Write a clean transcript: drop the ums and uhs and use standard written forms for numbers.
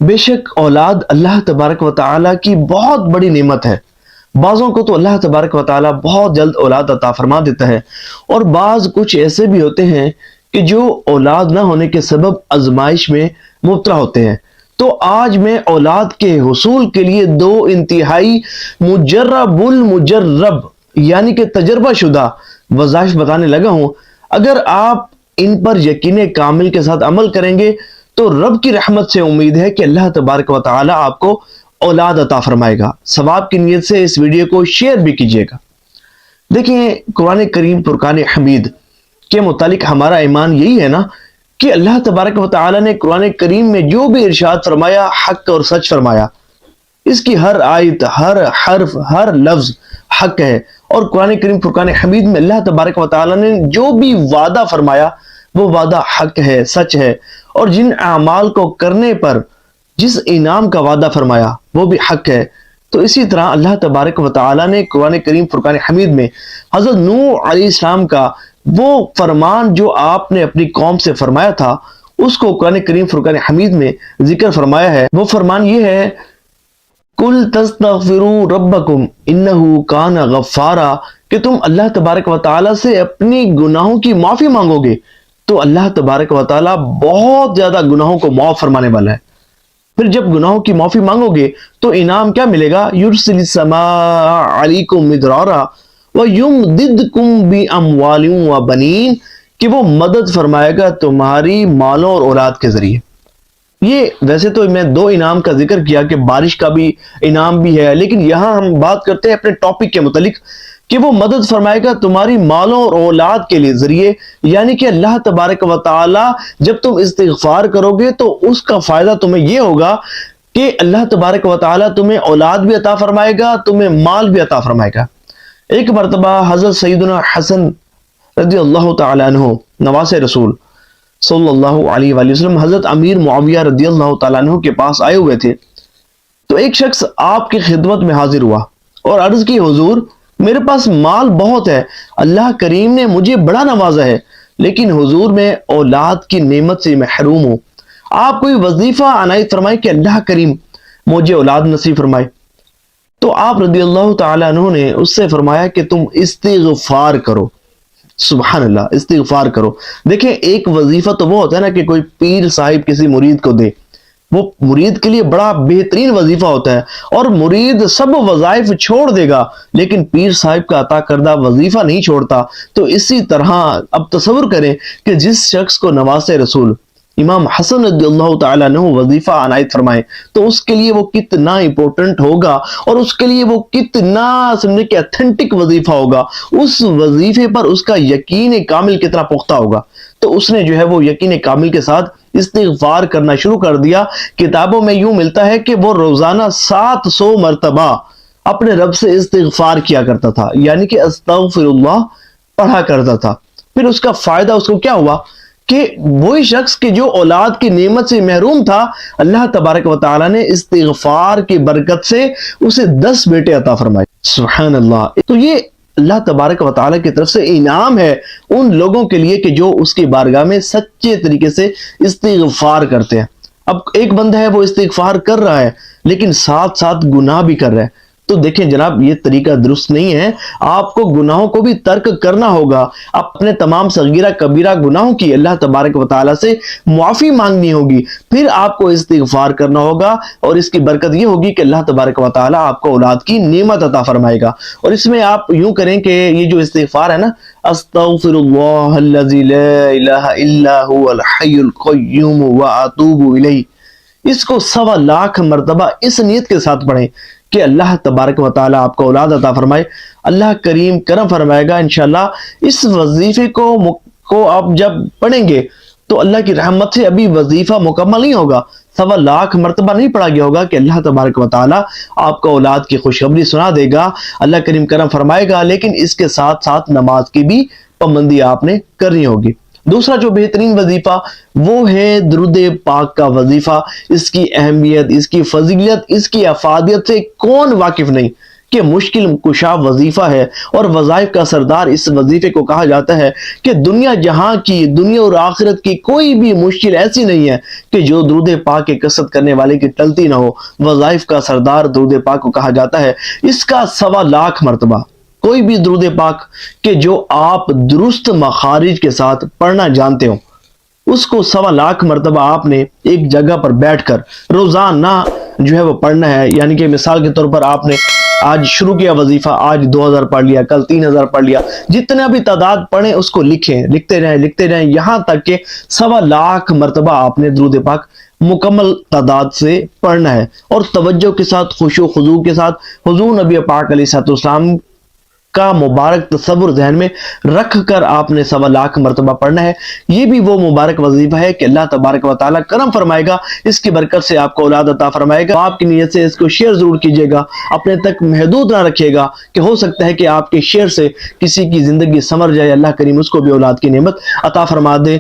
बेशक औलाद अल्लाह तबारक व तआला की बहुत बड़ी नेमत है। बाज़ों को तो अल्लाह तबारक व तआला बहुत जल्द औलाद अता फरमा देता है, और बाज़ कुछ ऐसे भी होते हैं कि जो औलाद ना होने के सबब आजमाइश में मुब्तला होते हैं। तो आज मैं औलाद के हुसूल के लिए दो इंतहाई मुजर्रबुल मुजर्रब यानी कि तजर्बा शुदा वज़ाइफ बताने लगा हूँ। अगर आप इन पर यकीन कामिल के साथ अमल करेंगे तो रब की रहमत से उम्मीद है कि अल्लाह तबारक व तआला आपको औलाद अता फरमाएगा। सवाब की नीयत से इस वीडियो को शेयर भी कीजिएगा। देखिए, कुरान करीम फुरकान हमीद के मुतालिक हमारा ईमान यही है ना कि अल्लाह तबारक व तआला ने कुरान करीम में जो भी इरशाद फरमाया हक और सच फरमाया। इसकी हर आयत, हर हर्फ, हर लफ्ज हक है। और कुरान करीम फुरकान हमीद में अल्लाह तबारक व तआला ने जो भी वादा फरमाया वो वादा हक है, सच है। और जिन अमाल को करने पर जिस इनाम का वादा फरमाया वो भी हक है। तो इसी तरह अल्लाह तबारक व तआला ने कुरान करीम फुरकान हमीद में हज़रत नूह अलैहिस्सलाम का वो फरमान जो आपने अपनी कौम से फरमाया था, उसको कुरान करीम फुरकान हमीद में जिक्र फरमाया है। वो फरमान ये है, कुल तस्तगफिरू रब्बकुम इन्नहु कान गफ्फारा, कि तुम अल्लाह तबारक व तआला से अपनी गुनाहों की माफी मांगोगे तो अल्लाह तबारक व तआला बहुत ज्यादा गुनाहों को माफ फरमाने वाला है। फिर जब गुनाहों की माफी मांगोगे तो इनाम क्या मिलेगा, युरसिलिस समा अलैकुम मिदरारा व युमदिदकुम बि अमवालिन व बनीन, कि वो मदद फरमाएगा तुम्हारी मालों और औलाद के जरिए। ये वैसे तो मैं दो इनाम का जिक्र किया कि बारिश का भी इनाम भी है, लेकिन यहां हम बात करते हैं अपने टॉपिक के मुतालिक कि वो मदद फरमाएगा तुम्हारी मालों और औलाद के लिए जरिए। यानी कि अल्लाह तबारक व तआला जब तुम इस्तिगफार करोगे तो उसका फायदा तुम्हें ये होगा कि अल्लाह तबारक व तआला तुम्हें औलाद भी अता फरमाएगा, तुम्हें माल भी अता फरमाएगा। एक मरतबा हजरत सैयदना हसन रज़ियल्लाहु तआला अन्हु नवासे रसूल सल्लल्लाहु अलैहि वसल्लम हजरत अमीर मुआविया रज़ियल्लाहु तआला अन्हु के पास आए हुए थे। तो एक शख्स आपकी खिदमत में हाजिर हुआ और अर्ज की, हुजूर मेरे पास माल बहुत है, अल्लाह करीम ने मुझे बड़ा नवाजा है, लेकिन हुजूर मैं औलाद की नेमत से महरूम हूं। आप कोई वजीफा अनायत फरमाए कि अल्लाह करीम मुझे औलाद नसीब फरमाए। तो आप रज़ियल्लाहु तआला अन्हु ने उससे फरमाया कि तुम इस्तिगफार करो। सुभान अल्लाह, इस्तिगफार करो। देखें, एक वजीफा तो वो होता है ना कि कोई पीर साहिब किसी मुरीद को दे, वो मुरीद के लिए बड़ा बेहतरीन वजीफा होता है, और मुरीद सब वज़ाइफ छोड़ देगा लेकिन पीर साहिब का अता करदा वजीफा नहीं छोड़ता। तो इसी तरह अब तसव्वुर करें कि जिस शख्स को नवासे रसूल इमाम हसन रज़ियल्लाहु तआला अन्हु वजीफा अनायत फरमाए तो उसके लिए वो कितना इंपॉर्टेंट होगा, और उसके लिए वो कितना समझे कि ऑथेंटिक वजीफा होगा। उस वजीफे पर उसका यकीन कामिल कितना पुख्ता होगा। तो उसने जो है वो यकीन कामिल के साथ इस्तिगफार करना शुरू कर दिया। किताबों में यूं मिलता है कि वो रोजाना 700 मरतबा अपने रब से इस्तिगफार किया करता था, यानी कि अस्तगफिरुल्लाह पढ़ा करता था। फिर उसका फायदा उसको क्या हुआ कि वही शख्स के जो औलाद की नेमत से महरूम था, अल्लाह तबारक व तआला ने इस्तिगफार की बरकत से उसे 10 बेटे अता फरमाए। सुभान अल्लाह। तो ये अल्लाह तबारक व तआला की तरफ से इनाम है उन लोगों के लिए कि जो उसकी बारगाह में सच्चे तरीके से इस्तिगफार करते हैं। अब एक बंदा है वो इस्तिगफार कर रहा है लेकिन साथ साथ गुनाह भी कर रहा है, तो देखें जनाब, ये तरीका दुरुस्त नहीं है। आपको गुनाहों को भी तर्क करना होगा। अपने तमाम सगीरा कबीरा गुनाहों की अल्लाह तबारक व तआला से मुआफी मांगनी होगी, फिर आपको इस्तिगफार करना होगा, और इसकी बरकत ये होगी कि अल्लाह तबारक व तआला आपको औलाद की नेमत अता फरमाएगा। और इसमें आप यूं करें कि ये जो इस्तिगफार है ना, अस्तगफिरुल्लाहल्लज़ी ला इलाहा इल्ला हुवल हय्युल क़य्यूम व अतूबु इलैहि, इसको 1.25 लाख मरतबा इस नीयत के साथ पढ़ें कि अल्लाह तबारक व तआला आपको औलाद अता फरमाए। अल्लाह करीम करम फरमाएगा इंशाअल्लाह। इस वजीफे को आप जब पढ़ेंगे तो अल्लाह की रहमत से अभी वजीफा मुकम्मल नहीं होगा, 1.25 लाख मरतबा नहीं पढ़ा गया होगा कि अल्लाह तबारक व तआला आपको औलाद की खुशखबरी सुना देगा, अल्लाह करीम करम फरमाएगा। लेकिन इसके साथ साथ नमाज की भी पाबंदी आपने करनी होगी। दूसरा जो बेहतरीन वजीफा वो है दुरूद पाक का वजीफा। इसकी अहमियत, इसकी फजीलत, इसकी अफादियत से कौन वाकिफ नहीं। کہ مشکل کشا وظیفہ ہے، اور وظائف کا سردار اس وظیفے کو کہا جاتا ہے کہ دنیا جہاں کی، دنیا اور آخرت کی کوئی بھی مشکل ایسی نہیں ہے کہ جو درود پاک کی کثرت کرنے والے کی ٹلتی نہ ہو۔ وظائف کا سردار درود پاک کو کہا جاتا ہے، اس کا 1.25 لاکھ مرتبہ کوئی بھی درود پاک کہ جو آپ درست مخارج کے ساتھ پڑھنا جانتے ہو، اس کو 1.25 لاکھ مرتبہ آپ نے ایک جگہ پر بیٹھ کر روزانہ جو ہے وہ پڑھنا ہے۔ یعنی کہ مثال کے طور پر آپ نے آج شروع کیا وظیفہ، آج 2000 پڑھ لیا، کل 3000 پڑھ لیا، جتنا بھی تعداد پڑھیں اس کو لکھتے رہیں یہاں تک کہ 1.25 لاکھ مرتبہ آپ نے درود پاک مکمل تعداد سے پڑھنا ہے، اور توجہ کے ساتھ، خشوع و خضوع کے ساتھ حضور نبی پاک علیہ السلام کا مبارک تصور ذہن میں رکھ کر آپ نے 1.25 لاکھ مرتبہ پڑھنا ہے۔ یہ بھی وہ مبارک وظیفہ ہے کہ اللہ تبارک و تعالیٰ کرم فرمائے گا، اس کی برکت سے آپ کو اولاد عطا فرمائے گا۔ آپ کی نیت سے اس کو شیئر ضرور کیجئے گا، اپنے تک محدود نہ رکھیے گا، کہ ہو سکتا ہے کہ آپ کے شیئر سے کسی کی زندگی سنور جائے، اللہ کریم اس کو بھی اولاد کی نعمت عطا فرما دے۔